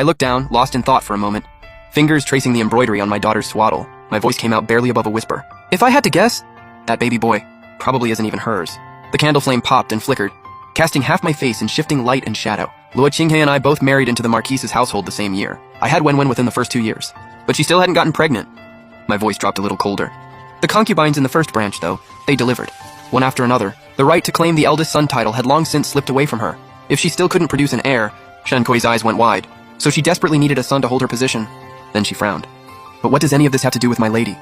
I looked down, lost in thought for a moment. Fingers tracing the embroidery on my daughter's swaddle. My voice came out barely above a whisper. If I had to guess, that baby boy probably isn't even hers. The candle flame popped and flickered, casting half my face in shifting light and shadow. Luo Qinghe and I both married into the Marquise's household the same year. I had Wenwen within the first 2 years, but she still hadn't gotten pregnant. My voice dropped a little colder. The concubines in the first branch, though, they delivered. One after another. The right to claim the eldest son title had long since slipped away from her. If she still couldn't produce an heir, Shen Kui's eyes went wide, so she desperately needed a son to hold her position. Then she frowned. But what does any of this have to do with my lady?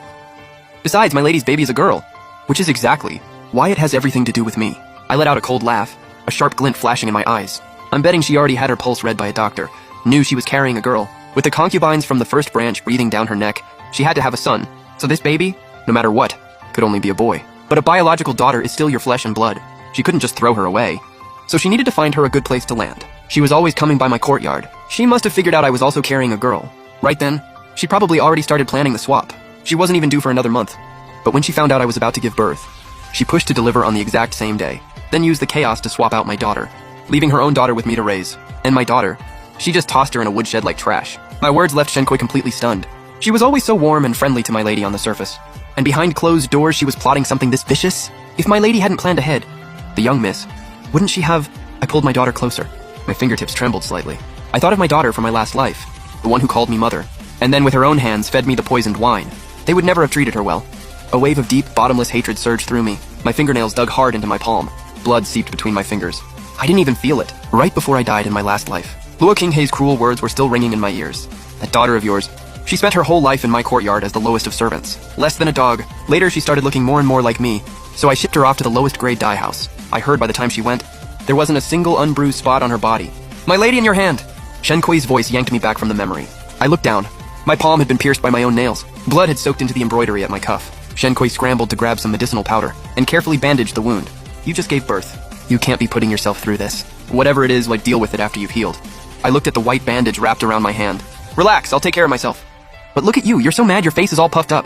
Besides, my lady's baby is a girl, which is exactly why it has everything to do with me. I let out a cold laugh, a sharp glint flashing in my eyes. I'm betting she already had her pulse read by a doctor, knew she was carrying a girl. With the concubines from the first branch breathing down her neck, she had to have a son. So this baby, no matter what, could only be a boy. But a biological daughter is still your flesh and blood. She couldn't just throw her away. So she needed to find her a good place to land. She was always coming by my courtyard. She must have figured out I was also carrying a girl. Right then, she probably already started planning the swap. She wasn't even due for another month. But when she found out I was about to give birth, she pushed to deliver on the exact same day, then used the chaos to swap out my daughter, leaving her own daughter with me to raise. And my daughter, she just tossed her in a woodshed like trash. My words left Shen Kui completely stunned. She was always so warm and friendly to my lady on the surface. And behind closed doors she was plotting something this vicious? If my lady hadn't planned ahead, the young miss, wouldn't she have... I pulled my daughter closer. My fingertips trembled slightly. I thought of my daughter from my last life, the one who called me mother, and then with her own hands fed me the poisoned wine. They would never have treated her well. A wave of deep, bottomless hatred surged through me. My fingernails dug hard into my palm. Blood seeped between my fingers. I didn't even feel it. Right before I died in my last life, Luo Qinghe's cruel words were still ringing in my ears. That daughter of yours, she spent her whole life in my courtyard as the lowest of servants. Less than a dog. Later she started looking more and more like me, so I shipped her off to the lowest grade dye house. I heard by the time she went, there wasn't a single unbruised spot on her body. My lady in your hand! Shen Kui's voice yanked me back from the memory. I looked down. My palm had been pierced by my own nails. Blood had soaked into the embroidery at my cuff. Shen Kui scrambled to grab some medicinal powder and carefully bandaged the wound. You just gave birth. You can't be putting yourself through this. Whatever it is, like, deal with it after you've healed. I looked at the white bandage wrapped around my hand. Relax, I'll take care of myself. But look at you, you're so mad your face is all puffed up.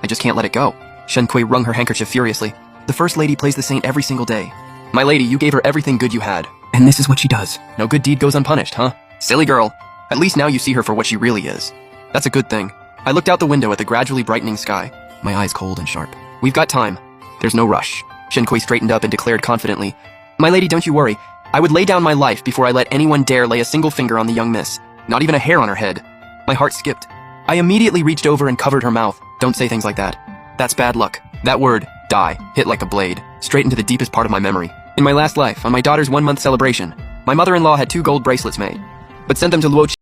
I just can't let it go. Shen Kui wrung her handkerchief furiously. The first lady plays the saint every single day. My lady, you gave her everything good you had. And this is what she does. No good deed goes unpunished, huh? Silly girl. At least now you see her for what she really is. That's a good thing. I looked out the window at the gradually brightening sky, my eyes cold and sharp. We've got time. There's no rush. Shen Kui straightened up and declared confidently, My lady, don't you worry. I would lay down my life before I let anyone dare lay a single finger on the young miss. Not even a hair on her head. My heart skipped. I immediately reached over and covered her mouth. Don't say things like that. That's bad luck. That word, die, hit like a blade, straight into the deepest part of my memory. In my last life, on my daughter's 1-month celebration, my mother-in-law had 2 gold bracelets made, but sent them to Luo